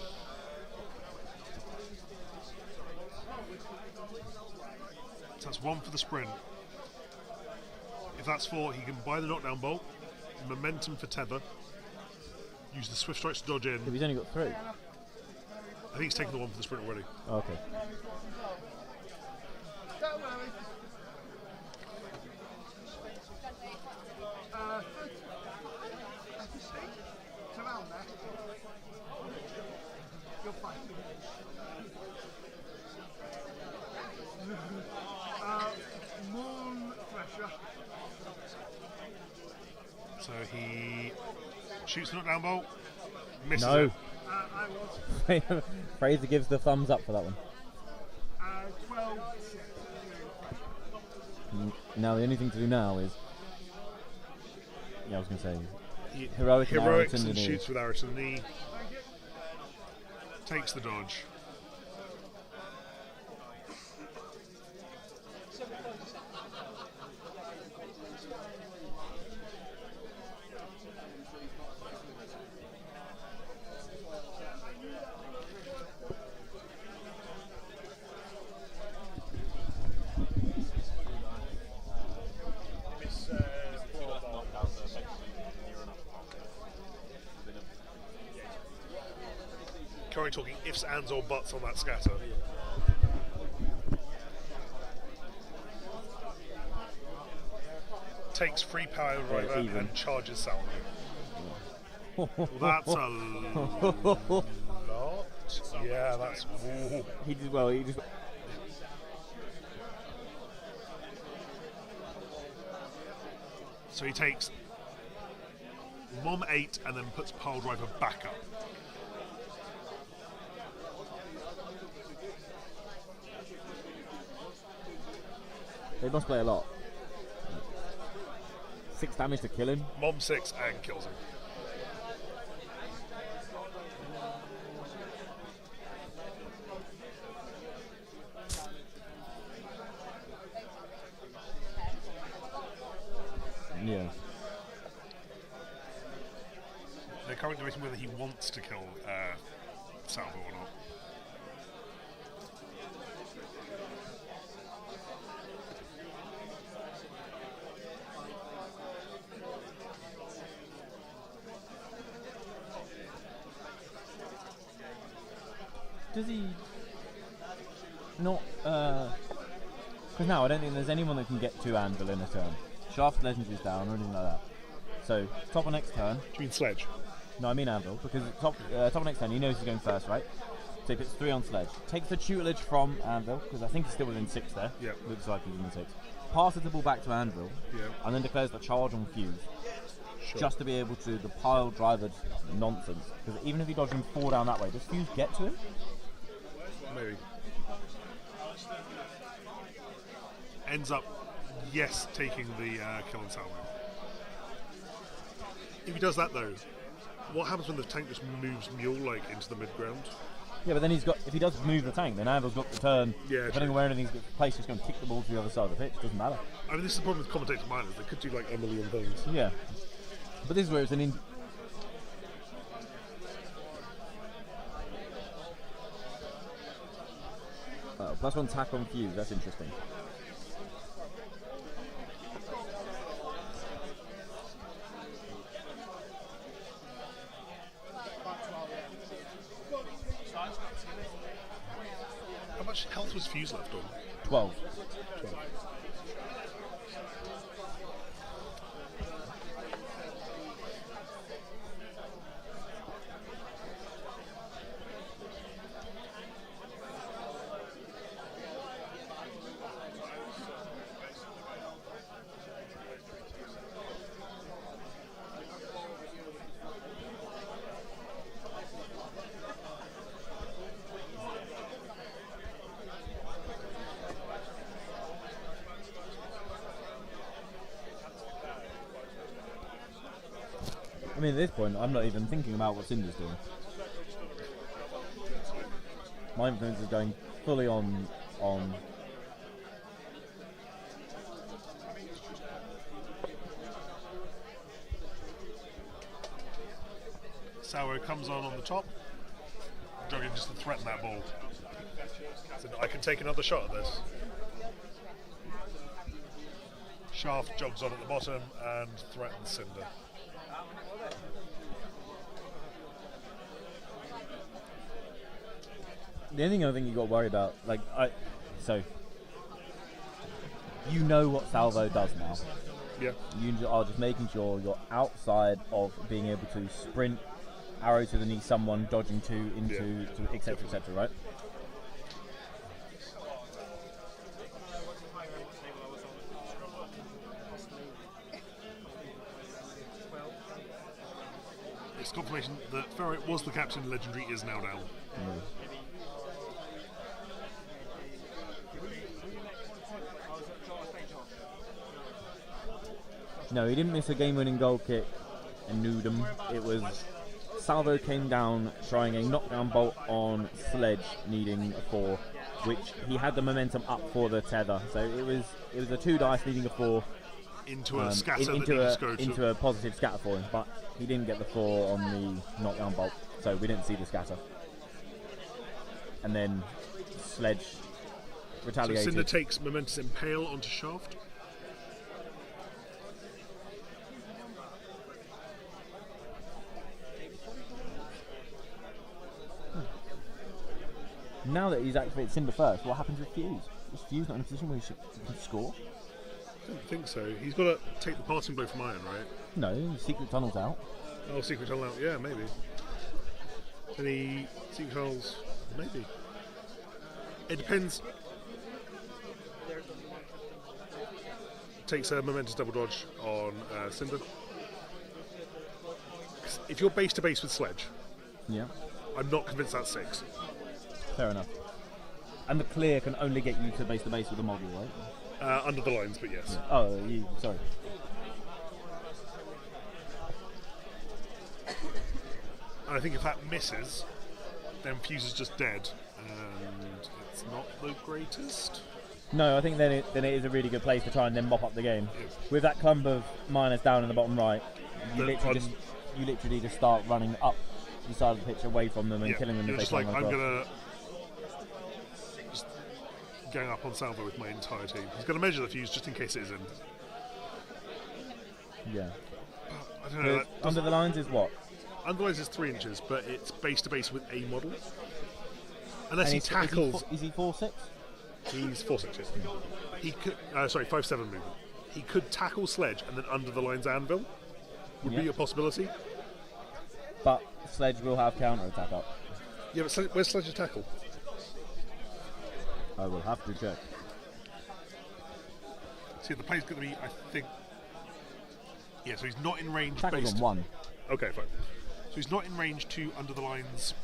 So that's 1 for the sprint. If that's 4, he can buy the knockdown bolt, momentum for tether, use the swift strikes to dodge in. If he's only got 3. I think he's taken the 1 for the sprint already. Okay. Shoots the knockdown bolt. Misses No. it. I was Fraser gives the thumbs up for that one. 12. Now the only thing to do now is, I was going to say, He heroics and arrow to and the knee. shoots with arrow to the knee. Takes the dodge. Currently talking ifs, ands, or buts on that scatter. Takes free power driver even. and charges Salvo. Well, that's a lot. Yeah, that's. Ooh. He did well. He just. So he takes Mom 8 and then puts pile driver back up. They must play a lot. 6 damage to kill him. Mom 6 and kills him. Yeah. They're currently debating whether he wants to kill Salvo or not. Does he not? Because now I don't think there's anyone that can get to Anvil in a turn. Shaft Legendary's down or anything like that. So top of next turn. Do you mean Sledge? No, I mean Anvil because top of next turn he knows he's going first, right? So he puts 3 on Sledge. Takes the tutelage from Anvil because I think he's still within 6 there. Yeah. Looks like he's within 6. Passes the ball back to Anvil. Yeah. And then declares the charge on Fuse. Sure. Just to be able to the pile driver nonsense. Because even if he dodges him 4 down that way, does Fuse get to him? Maybe. Ends up, yes, taking the kill and salvo. If he does that though, what happens when the tank just moves Mule like into the mid ground? Yeah, but then he's got. If he does move the tank, then Anvil's got the turn. Yeah, Depending true. on where anything's placed, he's going to kick the ball to the other side of the pitch. Doesn't matter. I mean, this is the problem with commentator minors. They could do like a million things. Yeah, but this is where it's an. +1 tack on Fuse. That's interesting. How much health was Fuse left on? 12. 12. I mean, at this point, I'm not even thinking about what Cinder's doing. My influence is going fully on. Sour comes on the top. Jogging just to threaten that ball. So I can take another shot at this. Shaft jogs on at the bottom and threatens Cinder. The only thing I think you got to worry about, so you know what Salvo does now. Yeah. You are just making sure you're outside of being able to sprint, arrow to the knee, someone dodging into, etc., etc., right? confirmation that Ferret was the captain. Legendary is now down. No, he didn't miss a game-winning goal kick and nude him. It was Salvo came down trying a knockdown bolt on Sledge, needing a 4, which he had the momentum up for the tether. So it was a 2 dice needing a 4 Into a scatter into a positive scatter for him, but he didn't get the 4 on the knockdown bolt, so we didn't see the scatter. And then Sledge retaliated. So Cinder takes Momentous Impale onto Shaft. Now that he's activated Cinder first, what happens with Fuse? Is Fuse not in a position where he can score? I don't think so. He's got to take the passing blow from Iron, right? No, Secret Tunnel's out. Oh, Secret Tunnel out. Yeah, maybe. Any Secret Tunnels? Maybe. It depends. Takes a Momentous Double Dodge on Cinder. If you're base to base with Sledge, Yeah, I'm not convinced that's 6. fair enough. And the clear can only get you to base with the model, right? Under the lines, but yes. Oh, sorry. And I think if that misses, then Fuse is just dead, and it's not the greatest. No, I think then it is a really good place to try and then mop up the game. Yeah. With that clump of miners down in the bottom right, you literally just start running up the side of the pitch away from them and killing them. You're if just they like, come I'm across. gonna just gang up on Salvo with my entire team. He's gonna measure the Fuse just in case it is in. Yeah. I don't know. Under the lines is what? Under the lines is 3 inches, but it's base to base with a model. Unless And he tackles. Is he 4'6"? He's 4'6". He could. 5'7" movement. He could tackle Sledge and then under the lines anvil. Would be a possibility. But Sledge will have counter attack up. Yeah, but where's Sledge's tackle? I will have to check. See, the play's going to be, I think. Yeah, so he's not in range. Tackle's based. on 1. Okay, fine. So he's not in range to under the lines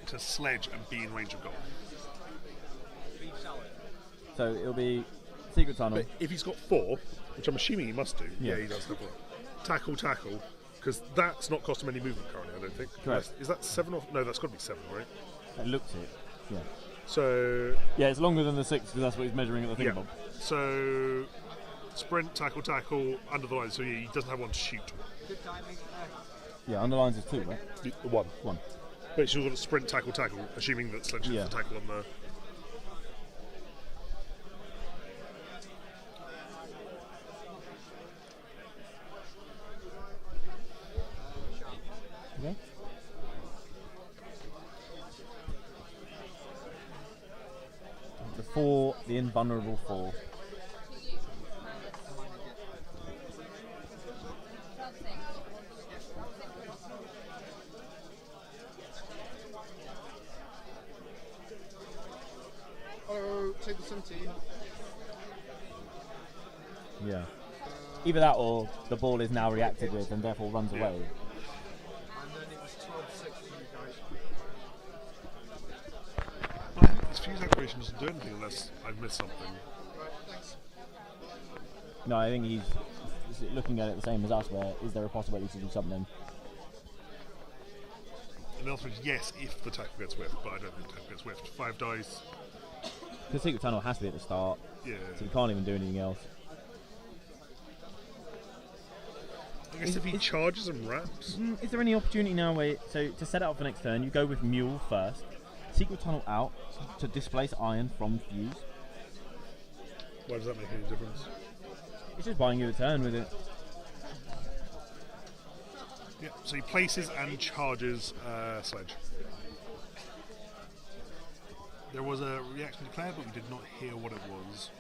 to Sledge and be in range of goal. So it'll be Secret Tunnel. But if he's got 4, which I'm assuming he must do, Yeah. he does have 4. Tackle, because that's not costing any movement currently, I don't think. Correct. Is that 7 or... No, that's got to be 7, right? It looks it. Yeah. So... Yeah, it's longer than the 6 because that's what he's measuring at the Yeah. thingamabob. So... Sprint, tackle, under the line, so he doesn't have one to shoot. Yeah, underlines is 2, right? The 1. 1. But he's got a sprint, tackle, assuming that Sledge has the tackle on the... Okay. The 4, the invulnerable 4. Oh, take the 17. Yeah. Either that or the ball is now reacted with and therefore runs away. And then it was 12-6 for you guys. Well, I think this fuse activation doesn't do anything unless I've missed something. Right, thanks. No, I think he's looking at it the same as us, where is there a possibility to do something? And the answer is yes, if the tackle gets whiffed, but I don't think the tackle gets whiffed. 5 dice. Because Secret Tunnel has to be at the start, Yeah. so he can't even do anything else. I guess if he charges and wraps. Is there any opportunity now where, so to set it up for next turn, you go with Mule first, Secret Tunnel out to displace Iron from Fuse? Why does that make any difference? It's just buying you a turn with it. Yeah, so he places and charges Sledge. There was a reaction declared, but we did not hear what it was.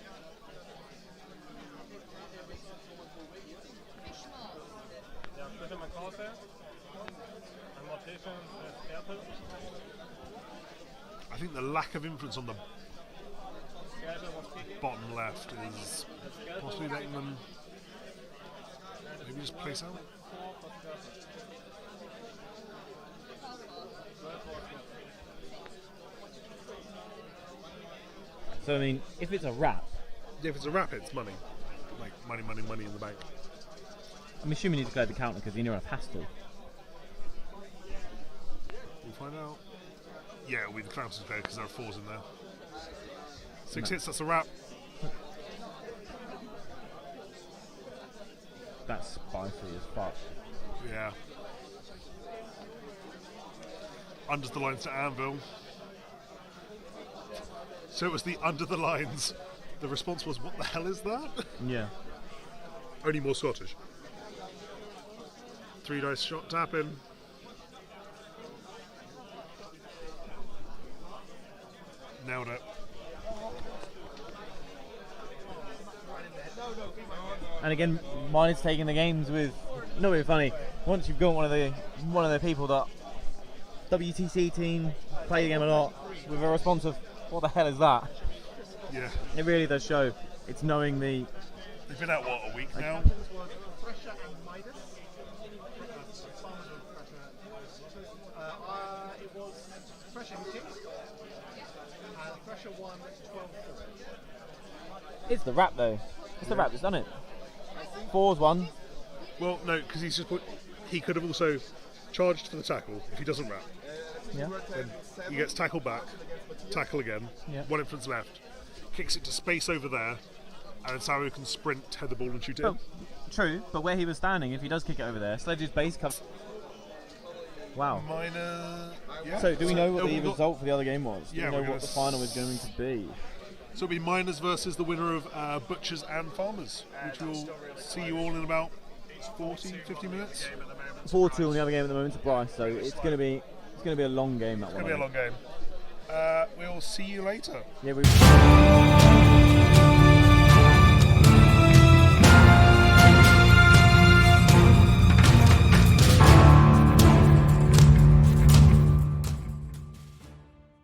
Ja, bitte mal Karte. Einmal Hilfe, Erde. I think the lack of influence on the Erde was gegen. bottom left is possibly letting them maybe just place out. So I mean, if it's a wrap, If it's a wrap, it's money. Like money in the bank. I'm assuming he's declared the counter because he near enough has to. We'll find out. Yeah, it'll be the counter's declared because there are 4s in there. 6 hits, that's a wrap. That's spicy as fuck. Yeah. Under the lines to Anvil. So it was the under the lines. The response was, what the hell is that? Yeah. Only more Scottish. 3 dice shot tapping. Nailed it. And again, mine is taking the games with not being funny. Once you've got one of the people that WTC team play the game a lot with a response of what the hell is that? Yeah. It really does show. It's knowing the. They've been out, what, a week now? Fraser and Midas. It was Fraser who kicked, and Fraser won 12-4. It's the wrap though. It's the wrap that's done it. 4's one. Well, no, because he's just put. He could have also charged for the tackle if he doesn't wrap. Yeah. Then he gets tackle back, tackle again, Yeah. 1 influence left, kicks it to space over there, and then Saru can sprint, head the ball, and shoot it. Oh, true, but where he was standing, if he does kick it over there, Sledge's base comes. Wow. Minor. Yeah. So, do we know what the we've got- result for the other game was? Do Yeah, we know we're what gonna the final is going to be? So it'll be Miners versus the winner of Butchers and Farmers, which we'll see you all in about 40, 50 minutes. 4-2 on the other game at the moment to Bryce, so it's going to be a long game. That It's one. going to be a long game. We'll see you later. Yeah, we.